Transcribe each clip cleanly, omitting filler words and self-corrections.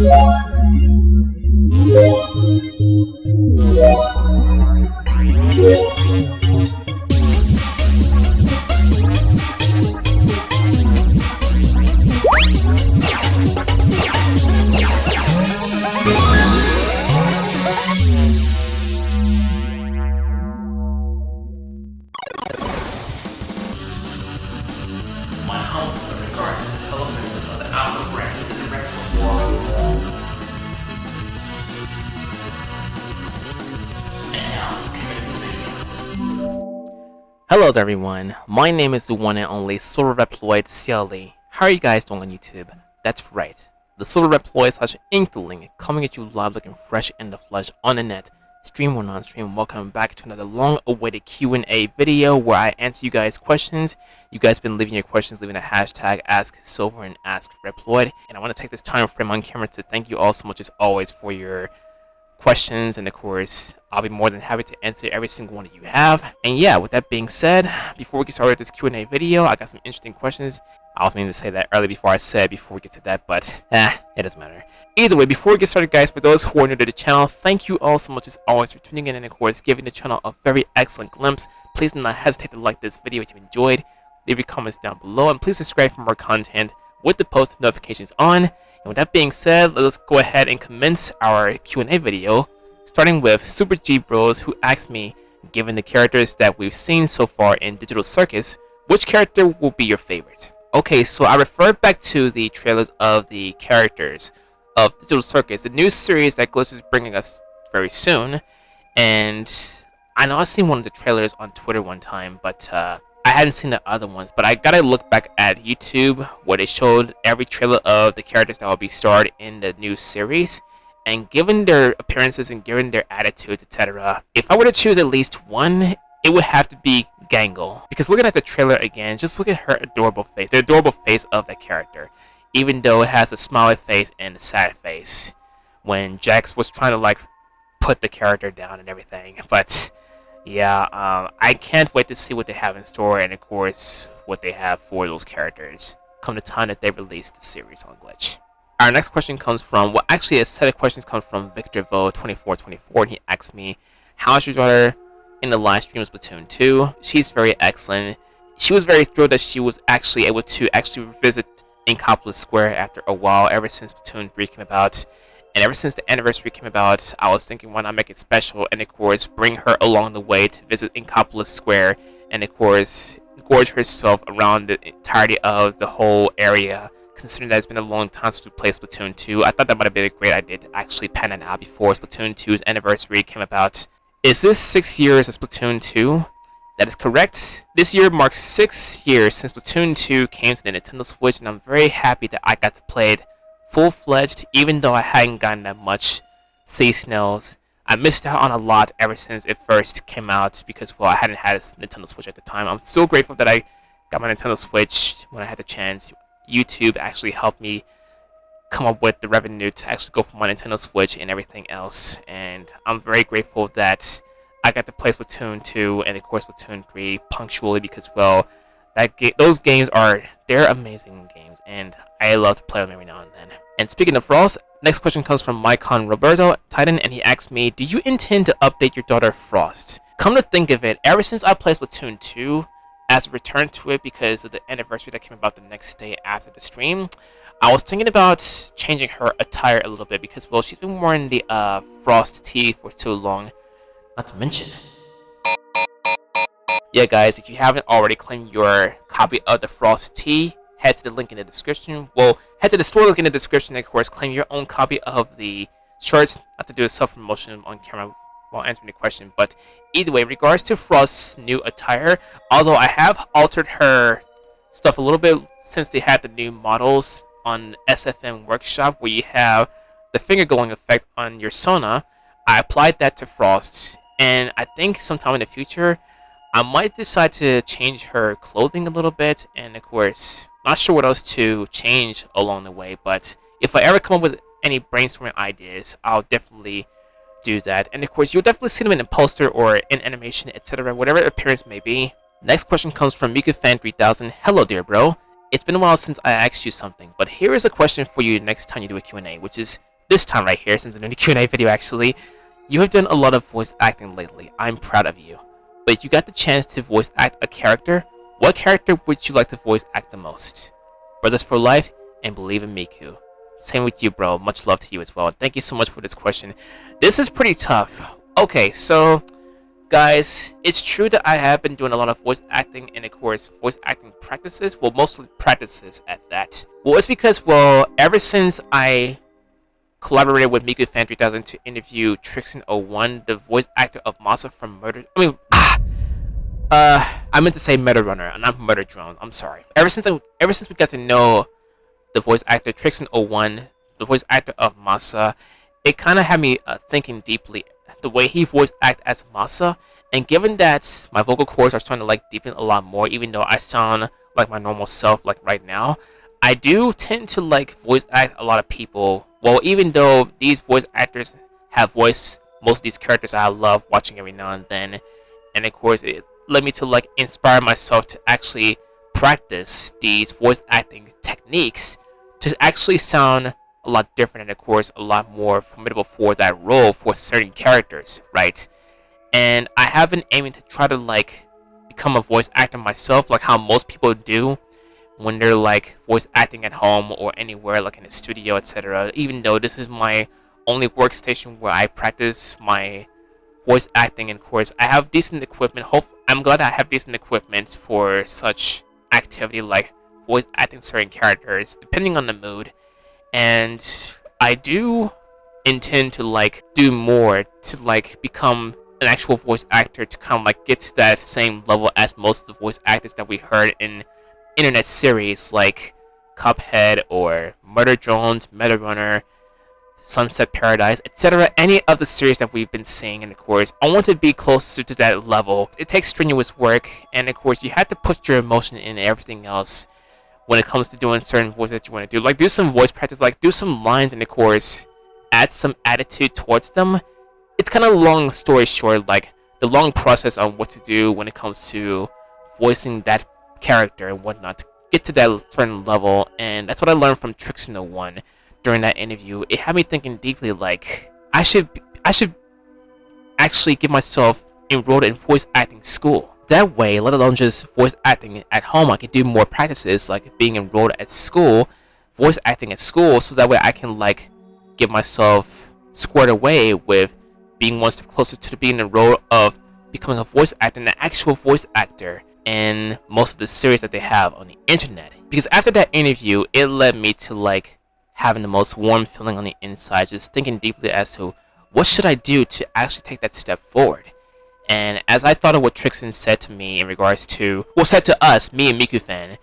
My humbles in regards to the development of the alpha branch into the Reploid. And now, commencing video. Hello there everyone, my name is the one and only Survey Junkie. How are you guys doing on YouTube? That's right, the Silverreploid / Inkling coming at you live looking fresh in the flesh on the net, stream or non-stream. Welcome back to another long-awaited Q&A video where I answer you guys questions. You guys been leaving your questions, leaving a hashtag AskSilver and AskReploid, and I want to take this time frame on camera to thank you all so much as always for your questions, and of course I'll be more than happy to answer every single one that you have. And yeah, with that being said, before we get started with this Q&A video, I got some interesting questions. I was meaning to say that earlier before we get to that, but it doesn't matter. Either way, before we get started guys, for those who are new to the channel, thank you all so much as always for tuning in and of course giving the channel a very excellent glimpse. Please do not hesitate to like this video if you enjoyed, leave your comments down below, and please subscribe for more content with the post notifications on. And with that being said, let's go ahead and commence our Q&A video, starting with Super G Bros, who asked me, given the characters that we've seen so far in Digital Circus, which character will be your favorite? Okay, so I referred back to the trailers of the characters of Digital Circus, the new series that Glitch is bringing us very soon. And I know I've seen one of the trailers on Twitter one time, but I hadn't seen the other ones, but I gotta look back at YouTube where they showed every trailer of the characters that will be starred in the new series. And given their appearances and given their attitudes, etc., if I were to choose at least one, it would have to be Gangle. Because looking at the trailer again, just look at her adorable face, the adorable face of that character. Even though it has a smiley face and a sad face when Jax was trying to like put the character down and everything. But yeah, I can't wait to see what they have in store, and of course what they have for those characters come the time that they release the series on Glitch. Our next question comes from, well actually a set of questions comes from Victor Vo 2424, and he asked me, how's your daughter in the live stream of Splatoon 2? She's very excellent. She was very thrilled that she was actually able to visit Inkopolis Square after a while, ever since Splatoon 3 came about. And ever since the anniversary came about, I was thinking, why not make it special and of course bring her along the way to visit Inkopolis Square and of course gorge herself around the entirety of the whole area, considering that it's been a long time since we played Splatoon 2. I thought that might have been a great idea to actually pan it out before Splatoon 2's anniversary came about. Is this 6 years of Splatoon 2? That is correct. This year marks 6 years since Splatoon 2 came to the Nintendo Switch, and I'm very happy that I got to play it full-fledged, even though I hadn't gotten that much Sea Snails. I missed out on a lot ever since it first came out because, well, I hadn't had a Nintendo Switch at the time. I'm so grateful that I got my Nintendo Switch when I had the chance. YouTube actually helped me come up with the revenue to actually go for my Nintendo Switch and everything else. And I'm very grateful that I got to play Splatoon 2 and of course Splatoon 3 punctually because, well, those games they're amazing games, and I love to play them every now and then. And speaking of Frost, next question comes from Mycon Roberto Titan, and he asked me, do you intend to update your daughter Frost? Come to think of it, ever since I played Splatoon 2, as a return to it because of the anniversary that came about the next day after the stream, I was thinking about changing her attire a little bit because, well, she's been wearing the Frost tee for too long. Not to mention, yeah guys, if you haven't already claimed your copy of the Frost tee, head to the link in the description. Well, head to the store link in the description and of course claim your own copy of the shirts. Not to do a self-promotion on camera while answering the question, but either way, in regards to Frost's new attire, although I have altered her stuff a little bit since they had the new models on SFM Workshop where you have the finger going effect on your Sona, I applied that to Frost, and I think sometime in the future I might decide to change her clothing a little bit, and of course not sure what else to change along the way, but if I ever come up with any brainstorming ideas, I'll definitely do that. And of course you'll definitely see them in a poster or in animation, etc., whatever appearance may be. Next question comes from MikuFan3000. Hello dear bro, it's been a while since I asked you something, but here is a question for you next time you do a Q&A, which is, this time right here, since I'm doing the Q&A video actually, you have done a lot of voice acting lately. I'm proud of you. But if you got the chance to voice act a character, what character would you like to voice act the most? Brothers for life and believe in Miku. Same with you, bro. Much love to you as well. Thank you so much for this question. This is pretty tough. Okay, so guys, it's true that I have been doing a lot of voice acting and of course voice acting practices. Well, mostly practices at that. Well, it's because, well, ever since I collaborated with Miku Fan 3000 to interview Trixon01, the voice actor of Masa from Murder. I meant to say Murder Runner, and not Murder Drone. I'm sorry. Ever since we got to know the voice actor Trixon01, the voice actor of Masa, it kind of had me thinking deeply the way he voice act as Masa. And given that my vocal cords are starting to like deepen a lot more, even though I sound like my normal self like right now, I do tend to like voice act a lot of people. Well, even though these voice actors have voiced most of these characters I love watching every now and then, and of course it led me to like inspire myself to actually practice these voice acting techniques to actually sound a lot different and of course a lot more formidable for that role for certain characters, right? And I have been aiming to try to like become a voice actor myself, like how most people do when they're like voice acting at home or anywhere like in a studio, etc. Even though this is my only workstation where I practice my voice acting, and of course I have decent equipment. I'm glad I have decent equipment for such activity like voice acting certain characters depending on the mood. And I do intend to like do more to like become an actual voice actor, to kind of like get to that same level as most of the voice actors that we heard in internet series like Cuphead or Murder Drones, Meta Runner, Sunset Paradise, etc. Any of the series that we've been seeing, and of course I want to be closer to that level. It takes strenuous work, and of course you have to put your emotion in everything else when it comes to doing certain voices that you want to do. Like do some voice practice, like do some lines, and of course add some attitude towards them. It's kind of long story short, like the long process on what to do when it comes to voicing that character and whatnot to get to that certain level. And that's what I learned from Trixon01 during that interview. It had me thinking deeply, like I should actually get myself enrolled in voice acting school. That way, let alone just voice acting at home, I can do more practices like being enrolled at school, voice acting at school, so that way I can like get myself squared away with being one step closer to being the role of becoming a voice actor, an actual voice actor in most of the series that they have on the internet. Because after that interview, it led me to like having the most warm feeling on the inside, just thinking deeply as to what should I do to actually take that step forward. And as I thought of what Trixon said to me in regards to, well, said to us, me and Miku Fan,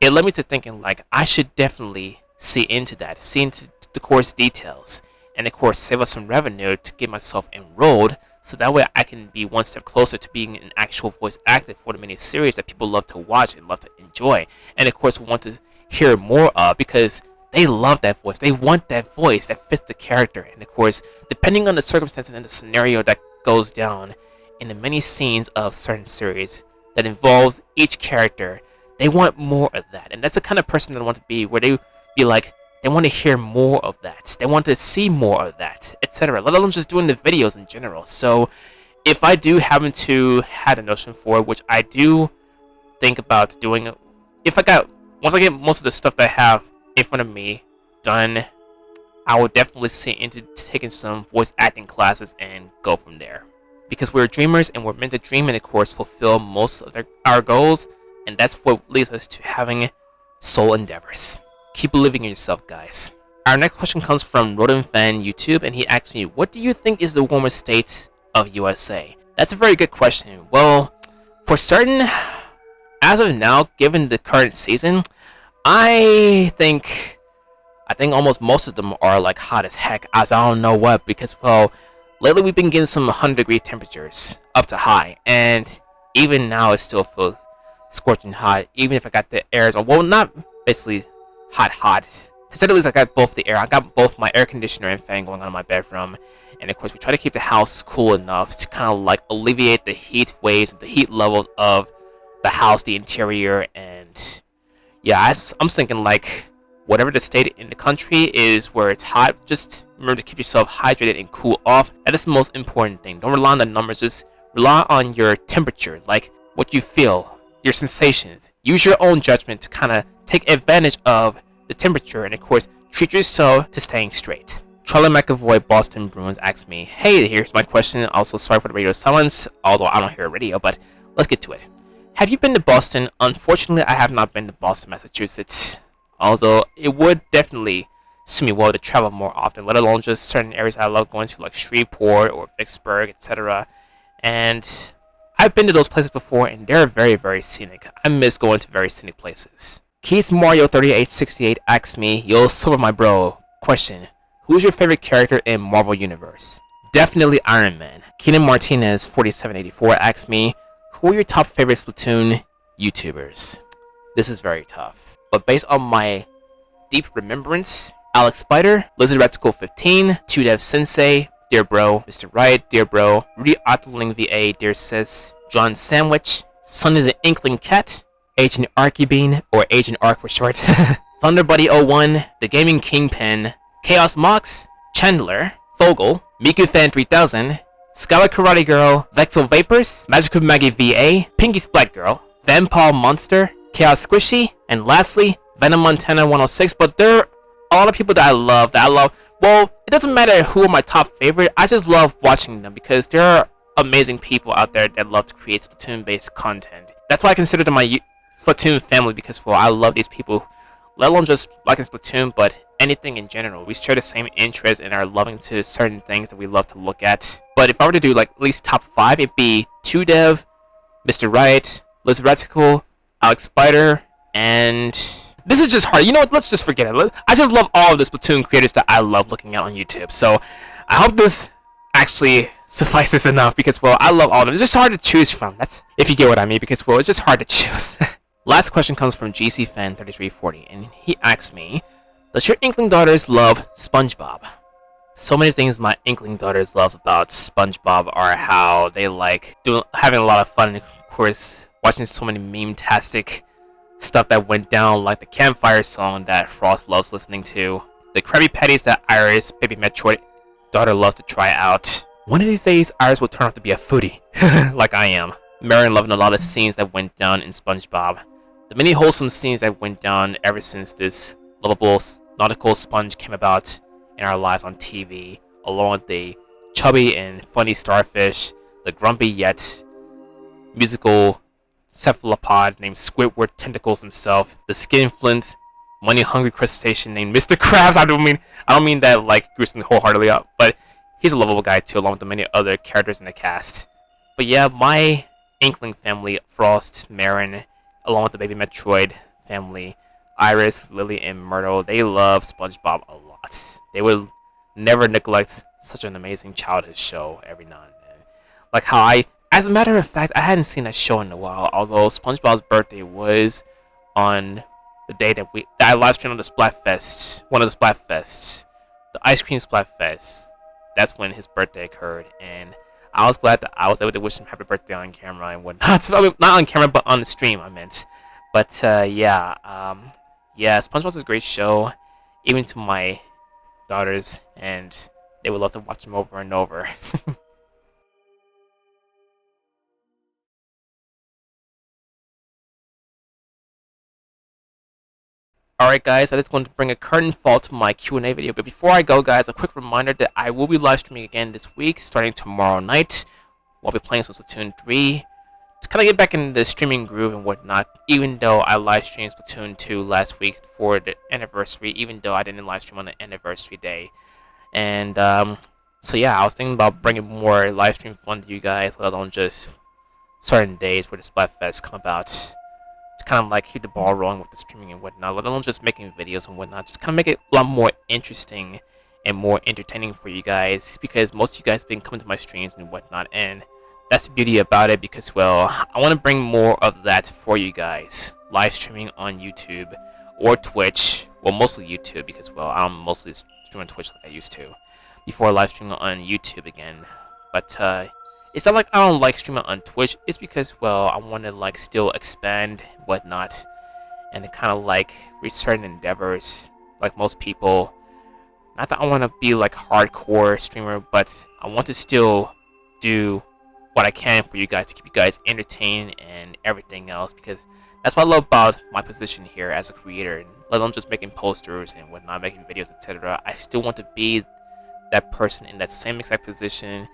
it led me to thinking like I should definitely see into that, see into the course details, and of course save up some revenue to get myself enrolled, so that way I can be one step closer to being an actual voice actor for the many series that people love to watch and love to enjoy, and of course want to hear more of, because they love that voice. They want that voice that fits the character. And of course, depending on the circumstances and the scenario that goes down in the many scenes of certain series that involves each character, they want more of that. And that's the kind of person that I want to be, where they be like, they want to hear more of that. They want to see more of that, etc. Let alone just doing the videos in general. So if I do happen to have a notion for it, which I do think about doing, once I get most of the stuff that I have in front of me done, I will definitely see into taking some voice acting classes and go from there. Because we're dreamers and we're meant to dream and of course fulfill most of our goals, and that's what leads us to having soul endeavors. Keep believing in yourself, guys. Our next question comes from Rodent Fan YouTube, and he asks me, what do you think is the warmest state of USA? That's a very good question. Well, for certain, as of now, given the current season, I think almost most of them are like hot as heck, as I don't know what, because well, lately we've been getting some 100-degree temperatures up to high, and even now it still feels scorching hot, even if I got the airs on. Well, not basically hot. To say the least, I got both the air. I got both my air conditioner and fan going on in my bedroom, and of course we try to keep the house cool enough to kind of like alleviate the heat waves, the heat levels of the house, the interior, and yeah, I'm thinking like whatever the state in the country is where it's hot, just remember to keep yourself hydrated and cool off. That is the most important thing. Don't rely on the numbers, just rely on your temperature, like what you feel, your sensations. Use your own judgment to kind of take advantage of the temperature, and of course, treat yourself to staying straight. Charlie McAvoy, Boston Bruins, asks me, hey, here's my question. Also, sorry for the radio silence, although I don't hear a radio, but let's get to it. Have you been to Boston? Unfortunately, I have not been to Boston, Massachusetts. Although, it would definitely suit me well to travel more often, let alone just certain areas I love going to, like Shreveport or Vicksburg, etc. And I've been to those places before, and they're very, very scenic. I miss going to very scenic places. Keith Mario 3868 asks me, yo, Silver my bro, question. Who's your favorite character in Marvel Universe? Definitely Iron Man. Keenan Martinez 4784 asks me, who are your top favorite Splatoon YouTubers? This is very tough, but based on my deep remembrance, Alex Spider, Lizard Rat School 15, 2Dev Sensei, Dear Bro, Mr. Riot, Dear Bro, Rudy Otterling VA, Dear Sis, John Sandwich, Sun is an Inkling Cat, Agent Arkybean, or Agent Arc for short, Thunderbuddy01, The Gaming Kingpin, Chaos Mox, Chandler, Fogel, Miku Fan 3000, Skylar Karate Girl, Vexel Vapors, Magical Maggie VA, Pinky Splat Girl, Vampire Monster, Chaos Squishy, and lastly, Venom Montana 106. But there are a lot of people that I love. Well, it doesn't matter who are my top favorite. I just love watching them because there are amazing people out there that love to create Splatoon-based content. That's why I consider them my Splatoon family, because well, I love these people. Let alone just liking Splatoon, but anything in general. We share the same interests and are loving to certain things that we love to look at. But if I were to do like at least top 5, it'd be 2Dev, Mr. Riot, Liz Reticle, Alex Spider, and this is just hard. You know what? Let's just forget it. I just love all of the Splatoon creators that I love looking at on YouTube. So I hope this actually suffices enough because well, I love all of them. It's just hard to choose from. That's if you get what I mean. Because well, it's just hard to choose. Last question comes from GCFan3340, and he asks me, does your Inkling daughters love SpongeBob? So many things my Inkling daughters love about SpongeBob are how they like having a lot of fun, and of course, watching so many meme-tastic stuff that went down, like the campfire song that Frost loves listening to, the Krabby Patties that Iris, Baby Metroid daughter loves to try out. One of these days, Iris will turn out to be a foodie, like I am. Marion loving a lot of scenes that went down in SpongeBob. The many wholesome scenes that went down ever since this lovable nautical sponge came about in our lives on TV, along with the chubby and funny starfish, the grumpy yet musical cephalopod named Squidward Tentacles himself, the skinflint, money-hungry crustacean named Mr. Krabs. I don't mean that like gruesome wholeheartedly up, but he's a lovable guy too, along with the many other characters in the cast. But yeah, my Inkling family, Frost, Marin, along with the Baby Metroid family, Iris, Lily, and Myrtle, they love SpongeBob a lot. They would never neglect such an amazing childhood show every now and then. Like how as a matter of fact, I hadn't seen that show in a while, although SpongeBob's birthday was on the day that I live streamed on the Splatfest, one of the Splatfests, the Ice Cream Splatfest. That's when his birthday occurred, and I was glad that I was able to wish him happy birthday on camera and whatnot. I mean, not on camera, but on the stream, I meant. But yeah, SpongeBob's a great show, even to my daughters, and they would love to watch him over and over. Alright guys, that is going to bring a curtain fall to my Q&A video, but before I go guys, a quick reminder that I will be live streaming again this week, starting tomorrow night. We'll be playing some Splatoon 3, to kind of get back in the streaming groove and whatnot, even though I live streamed Splatoon 2 last week for the anniversary, even though I didn't live stream on the anniversary day. And so yeah, I was thinking about bringing more live stream fun to you guys, let alone just certain days where the Splatfest come about. To kind of like keep the ball rolling with the streaming and whatnot, let alone just making videos and whatnot. Just kind of make it a lot more interesting and more entertaining for you guys, because most of you guys have been coming to my streams and whatnot, and that's the beauty about it, because well, I want to bring more of that for you guys. Live streaming on YouTube or Twitch, well mostly YouTube, because well, I'm mostly streaming on Twitch like I used to before live streaming on YouTube again. But it's not like I don't like streaming on Twitch, it's because well, I want to like still expand and whatnot, and to kind of like reach certain endeavors like most people. Not that I want to be like hardcore streamer, but I want to still do what I can for you guys to keep you guys entertained and everything else, because that's what I love about my position here as a creator. And let alone just making posters and whatnot, making videos, etc. I still want to be that person in that same exact position,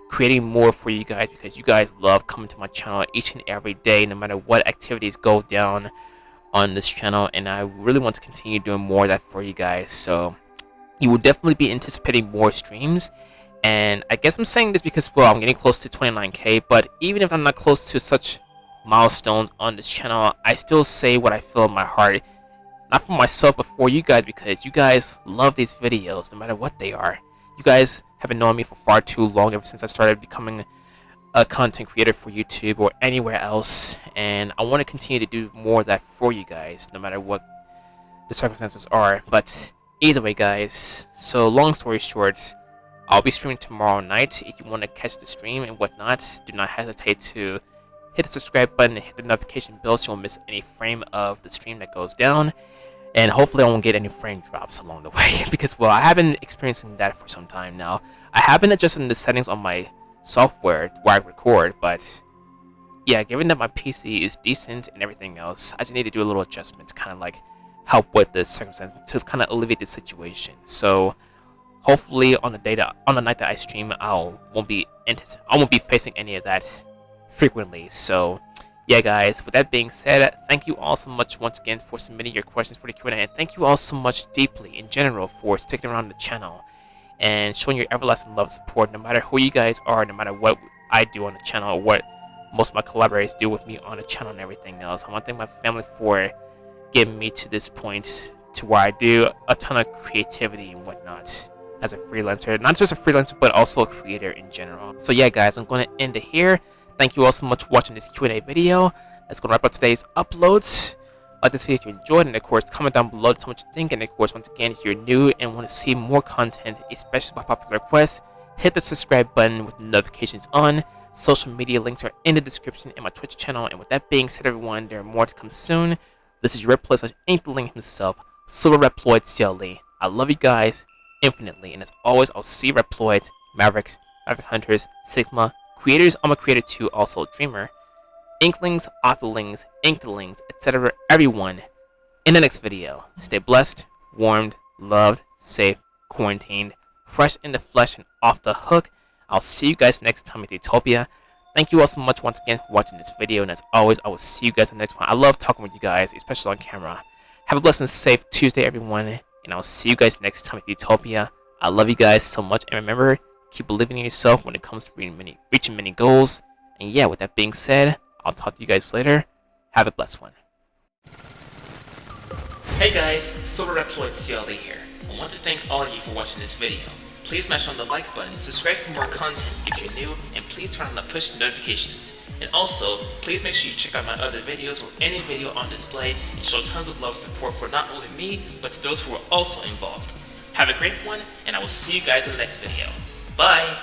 creating more for you guys, because you guys love coming to my channel each and every day, no matter what activities go down on this channel. And I really want to continue doing more of that for you guys. So you will definitely be anticipating more streams. And I guess I'm saying this because, well, I'm getting close to 29k, but even if I'm not close to such milestones on this channel, I still say what I feel in my heart, not for myself but for you guys, because you guys love these videos no matter what they are. You guys have been knowing me for far too long, ever since I started becoming a content creator for YouTube or anywhere else, and I want to continue to do more of that for you guys no matter what the circumstances are. But either way, guys, so long story short, I'll be streaming tomorrow night. If you want to catch the stream and whatnot, do not hesitate to hit the subscribe button and hit the notification bell so you won't miss any frame of the stream that goes down. And hopefully I won't get any frame drops along the way, because, well, I have been experiencing that for some time now. I have been adjusting the settings on my software where I record, but yeah, given that my PC is decent and everything else, I just need to do a little adjustment to kind of like help with the circumstances, to kind of alleviate the situation. So hopefully on the night that I stream, I won't be facing any of that frequently. So yeah, guys, with that being said, thank you all so much once again for submitting your questions for the Q&A, and thank you all so much deeply in general for sticking around the channel and showing your everlasting love and support, no matter who you guys are, no matter what I do on the channel, or what most of my collaborators do with me on the channel and everything else. I want to thank my family for getting me to this point, to where I do a ton of creativity and whatnot as a freelancer. Not just a freelancer, but also a creator in general. So yeah, guys, I'm going to end it here. Thank you all so much for watching this Q&A video. That's going to wrap up today's uploads. Like this video if you enjoyed, and of course comment down below to tell me what you think. And of course, once again, if you're new and want to see more content, especially by popular request, hit the subscribe button with the notifications on. Social media links are in the description and my Twitch channel. And with that being said, everyone, there are more to come soon. This is your Reploid himself, Silverreploid CLE. I love you guys infinitely, and as always, I'll see Reploids, Mavericks, Maverick Hunters, Sigma, creators. I'm a creator too, also a dreamer, Inklings, Octolings, Inklings, etc. Everyone, in the next video. Stay blessed, warmed, loved, safe, quarantined, fresh in the flesh and off the hook. I'll see you guys next time with Utopia. Thank you all so much once again for watching this video, and as always, I will see you guys in the next one. I love talking with you guys, especially on camera. Have a blessed and safe Tuesday, everyone, and I'll see you guys next time with Utopia. I love you guys so much, and remember, keep believing in yourself when it comes to reaching many goals. And yeah, with that being said, I'll talk to you guys later. Have a blessed one. Hey guys, Silverreploid CLE here. I want to thank all of you for watching this video. Please smash on the like button, subscribe for more content if you're new, and please turn on the push notifications. And also, please make sure you check out my other videos or any video on display and show tons of love and support for not only me, but to those who are also involved. Have a great one, and I will see you guys in the next video. Bye!